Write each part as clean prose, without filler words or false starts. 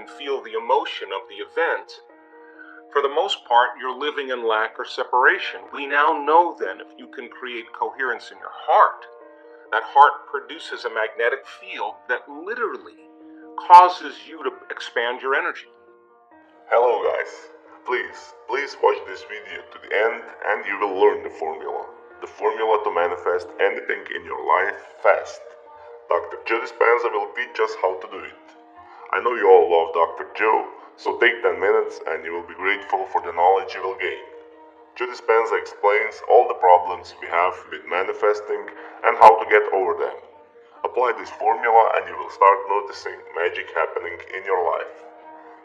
can feel the emotion of the event, for the most part, you're living in lack or separation. We now know then if you can create coherence in your heart, that heart produces a magnetic field that literally causes you to expand your energy. Hello guys, please watch this video to the end and you will learn the formula. The formula to manifest anything in your life fast. Dr. Joe Dispenza will teach us how to do it. I know you all love Dr. Joe, so take 10 minutes and you will be grateful for the knowledge you will gain. Joe Dispenza explains all the problems we have with manifesting and how to get over them. Apply this formula and you will start noticing magic happening in your life.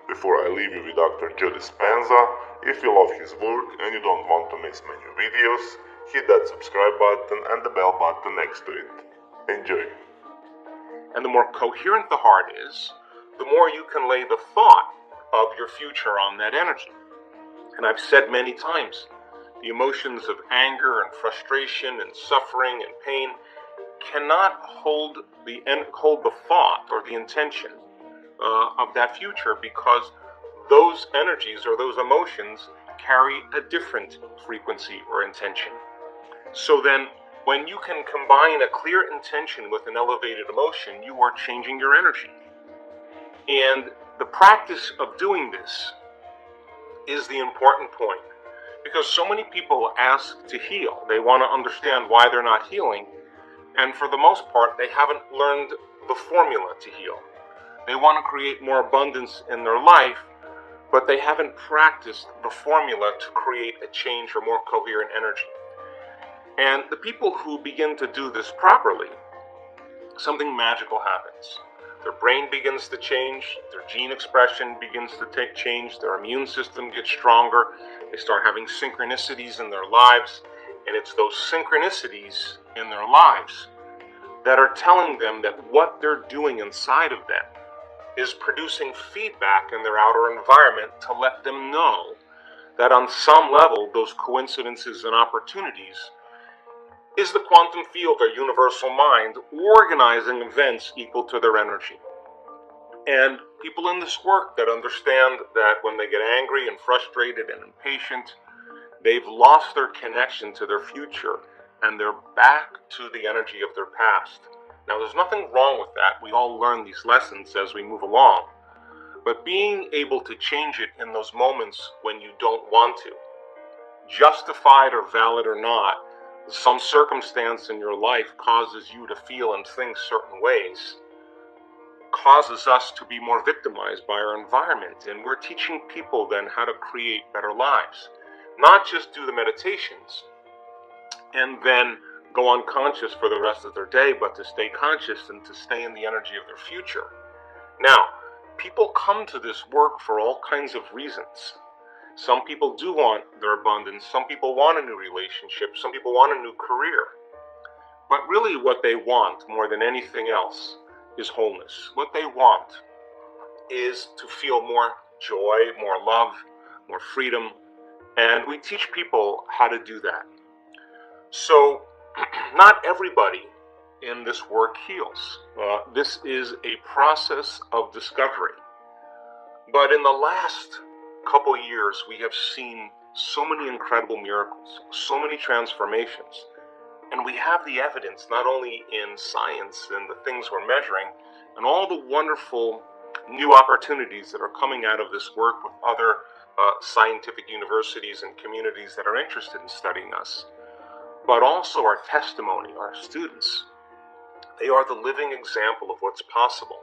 Before I leave you with Dr. Joe Dispenza, if you love his work and you don't want to miss my new videos, hit that subscribe button and the bell button next to it. Enjoy! And the more coherent the heart is, the more you can lay the thought of your future on that energy. And I've said many times, the emotions of anger and frustration and suffering and pain cannot hold the thought or the intention of that future, because those energies or those emotions carry a different frequency or intention. So then, when you can combine a clear intention with an elevated emotion, you are changing your energy. And the practice of doing this is the important point, because so many people ask to heal. They want to understand why they're not healing, and for the most part, they haven't learned the formula to heal. They want to create more abundance in their life, but they haven't practiced the formula to create a change or more coherent energy. And the people who begin to do this properly, something magical happens. Their brain begins to change, their gene expression begins to change, their immune system gets stronger, they start having synchronicities in their lives, and it's those synchronicities in their lives that are telling them that what they're doing inside of them is producing feedback in their outer environment to let them know that on some level, those coincidences and opportunities is the quantum field or universal mind organizing events equal to their energy. And people in this work that understand that when they get angry and frustrated and impatient, they've lost their connection to their future and they're back to the energy of their past. Now, there's nothing wrong with that. We all learn these lessons as we move along. But being able to change it in those moments when you don't want to, justified or valid or not, some circumstance in your life causes you to feel and think certain ways, causes us to be more victimized by our environment. And we're teaching people then how to create better lives. Not just do the meditations and then go unconscious for the rest of their day, but to stay conscious and to stay in the energy of their future. Now, people come to this work for all kinds of reasons. Some people do want their abundance, some people want a new relationship, some people want a new career. But really what they want more than anything else is wholeness. What they want is to feel more joy, more love, more freedom, and we teach people how to do that. So, not everybody in this work heals. This is a process of discovery. But in the last couple years, we have seen so many incredible miracles, so many transformations, and we have the evidence not only in science and the things we're measuring, and all the wonderful new opportunities that are coming out of this work with other scientific universities and communities that are interested in studying us, but also our testimony, our students. They are the living example of what's possible.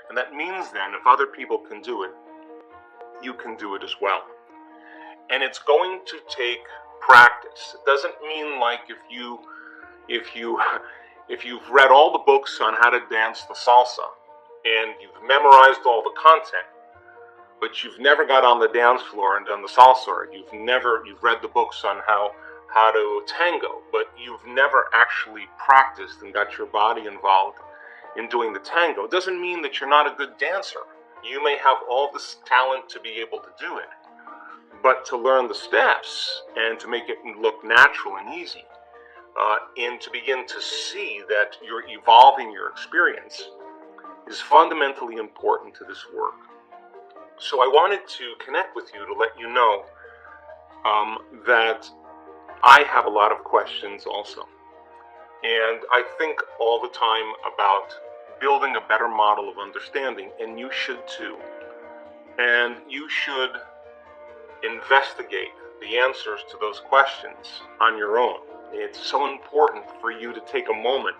And that means then, if other people can do it, you can do it as well. And it's going to take practice. It doesn't mean like if you've read all the books on how to dance the salsa and you've memorized all the content, but you've never got on the dance floor and done the salsa, or you've read the books on how to tango, but you've never actually practiced and got your body involved in doing the tango. It doesn't mean that you're not a good dancer. You may have all this talent to be able to do it, but to learn the steps and to make it look natural and easy, and to begin to see that you're evolving your experience is fundamentally important to this work. So I wanted to connect with you to let you know that I have a lot of questions also. And I think all the time about building a better model of understanding, and you should too. And you should investigate the answers to those questions on your own. It's so important for you to take a moment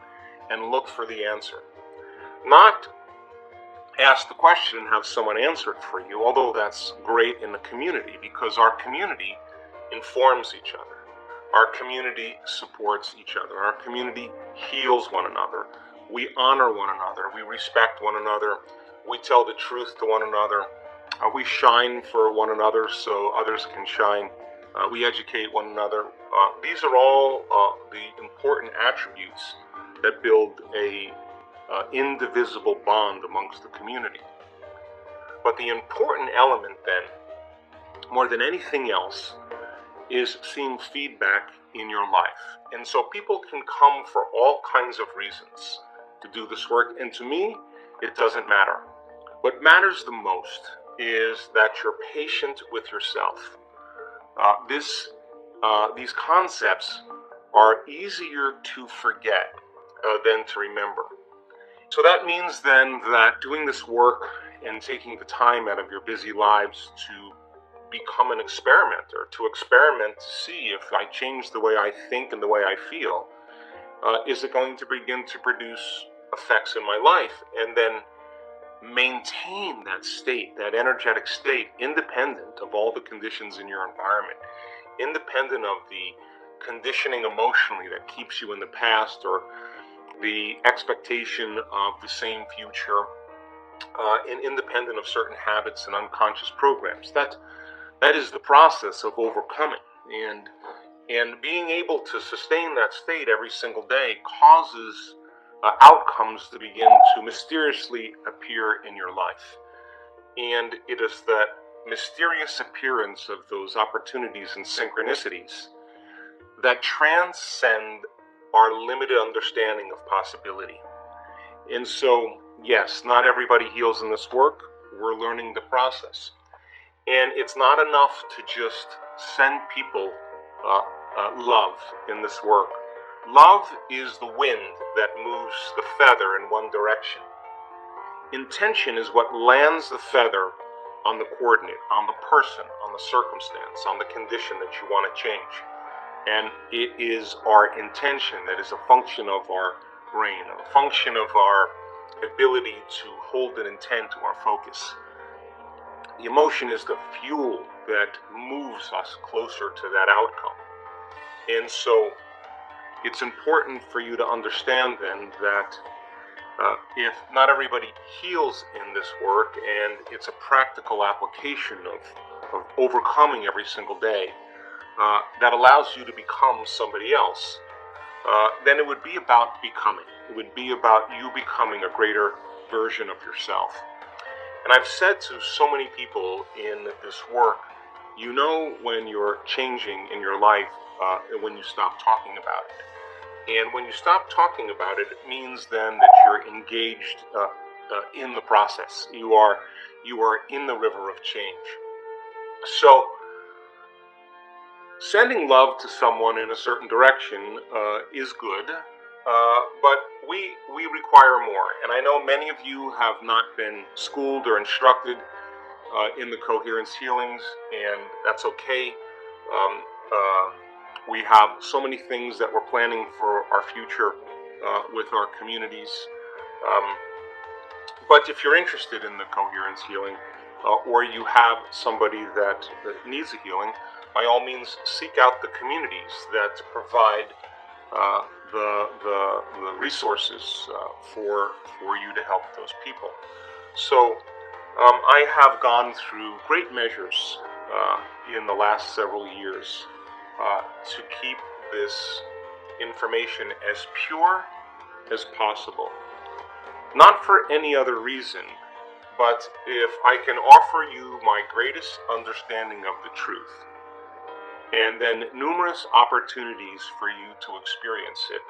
and look for the answer. Not ask the question and have someone answer it for you, although that's great in the community because our community informs each other. Our community supports each other. Our community heals one another. We honor one another. We respect one another. We tell the truth to one another. We shine for one another so others can shine. We educate one another. These are all the important attributes that build a indivisible bond amongst the community. But the important element then, more than anything else, is seeing feedback in your life. And so people can come for all kinds of reasons to do this work, and to me, it doesn't matter. What matters the most is that you're patient with yourself. These concepts are easier to forget than to remember. So that means then that doing this work and taking the time out of your busy lives to become an experimenter, to experiment to see if I change the way I think and the way I feel, is it going to begin to produce effects in my life, and then maintain that state, that energetic state, independent of all the conditions in your environment, independent of the conditioning emotionally that keeps you in the past or the expectation of the same future, and independent of certain habits and unconscious programs. That is the process of overcoming, and being able to sustain that state every single day causes outcomes to begin to mysteriously appear in your life. And it is that mysterious appearance of those opportunities and synchronicities that transcend our limited understanding of possibility. And so, yes, not everybody heals in this work. We're learning the process. And it's not enough to just send people love in this work. Love is the wind that moves the feather in one direction. Intention is what lands the feather on the coordinate, on the person, on the circumstance, on the condition that you want to change. And it is our intention that is a function of our brain, a function of our ability to hold an intent to our focus. The emotion is the fuel that moves us closer to that outcome. And so it's important for you to understand then that if not everybody heals in this work, and it's a practical application of overcoming every single day that allows you to become somebody else, then it would be about becoming. It would be about you becoming a greater version of yourself. And I've said to so many people in this work, you know when you're changing in your life when you stop talking about it. And when you stop talking about it, it means then that you're engaged in the process. You are in the river of change. So sending love to someone in a certain direction is good, but we require more. And I know many of you have not been schooled or instructed in the coherence healings, and that's okay. We have so many things that we're planning for our future with our communities. But if you're interested in the coherence healing, or you have somebody that needs a healing, by all means seek out the communities that provide the resources for you to help those people. So I have gone through great measures in the last several years to keep this information as pure as possible. Not for any other reason, but if I can offer you my greatest understanding of the truth, and then numerous opportunities for you to experience it,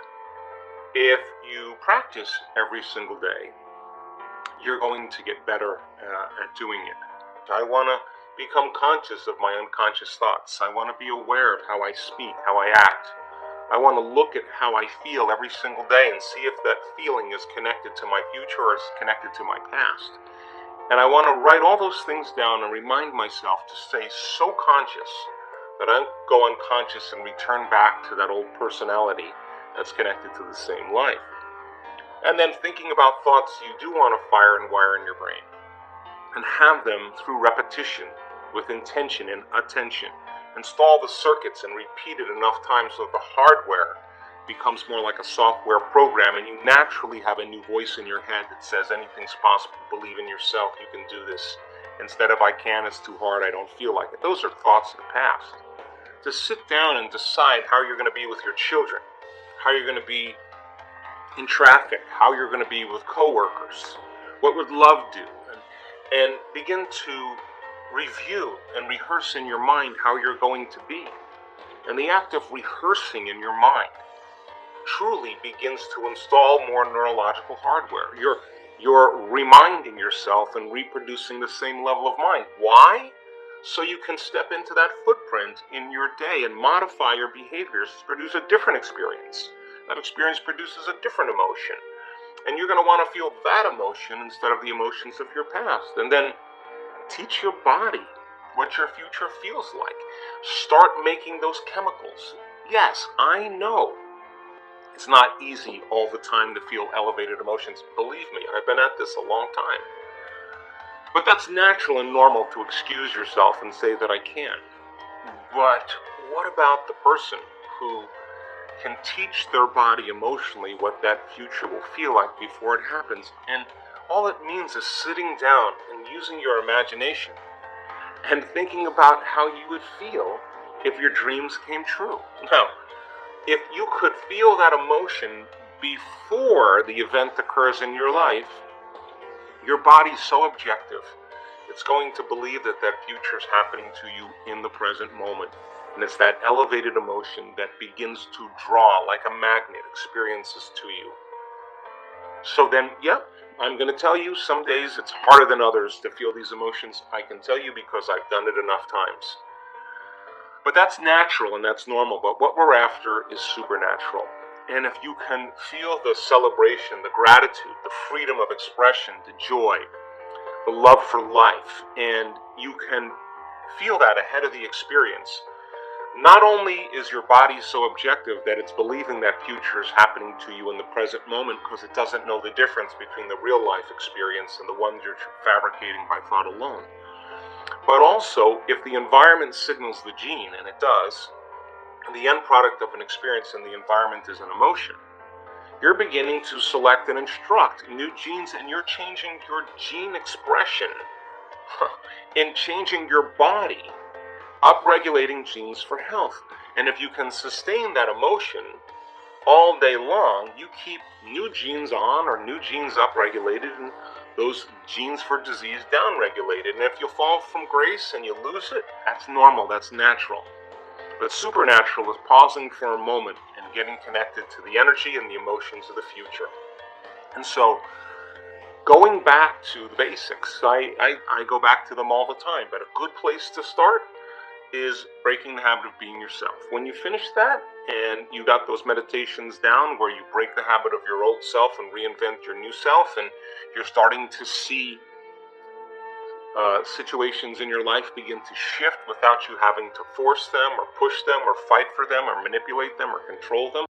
if you practice every single day, you're going to get better at doing it. I want to become conscious of my unconscious thoughts. I want to be aware of how I speak, how I act. I want to look at how I feel every single day and see if that feeling is connected to my future or is connected to my past. And I want to write all those things down and remind myself to stay so conscious that I go unconscious and return back to that old personality that's connected to the same life. And then thinking about thoughts you do want to fire and wire in your brain, and have them through repetition with intention and attention. Install the circuits and repeat it enough times so the hardware becomes more like a software program, and you naturally have a new voice in your head that says anything's possible, believe in yourself, you can do this, instead of I can, it's too hard, I don't feel like it. Those are thoughts of the past. To sit down and decide how you're going to be with your children, how you're going to be in traffic, how you're going to be with coworkers, what would love do, and begin to review and rehearse in your mind how you're going to be. And the act of rehearsing in your mind truly begins to install more neurological hardware. You're reminding yourself and reproducing the same level of mind. Why? So you can step into that footprint in your day and modify your behaviors to produce a different experience. That experience produces a different emotion. And you're going to want to feel that emotion instead of the emotions of your past. And then teach your body what your future feels like. Start making those chemicals. Yes, I know it's not easy all the time to feel elevated emotions. Believe me, I've been at this a long time. But that's natural and normal to excuse yourself and say that I can't. But what about the person who can teach their body emotionally what that future will feel like before it happens? And all it means is sitting down and using your imagination and thinking about how you would feel if your dreams came true. Now, if you could feel that emotion before the event occurs in your life, your body's so objective, it's going to believe that that future is happening to you in the present moment. And it's that elevated emotion that begins to draw like a magnet experiences to you. So then, yep, I'm going to tell you some days it's harder than others to feel these emotions. I can tell you because I've done it enough times. But that's natural and that's normal. But what we're after is supernatural. And if you can feel the celebration, the gratitude, the freedom of expression, the joy, the love for life, and you can feel that ahead of the experience, not only is your body so objective that it's believing that future is happening to you in the present moment because it doesn't know the difference between the real life experience and the one you're fabricating by thought alone, but also if the environment signals the gene, and it does, the end product of an experience in the environment is an emotion, you're beginning to select and instruct new genes, and you're changing your gene expression in changing your body, upregulating genes for health. And if you can sustain that emotion all day long, you keep new genes on or new genes upregulated and those genes for disease downregulated. And if you fall from grace and you lose it, that's normal, that's natural. But supernatural is pausing for a moment and getting connected to the energy and the emotions of the future. And so, going back to the basics, I go back to them all the time, but a good place to start is breaking the habit of being yourself. When you finish that and you got those meditations down where you break the habit of your old self and reinvent your new self, and you're starting to see situations in your life begin to shift without you having to force them or push them or fight for them or manipulate them or control them,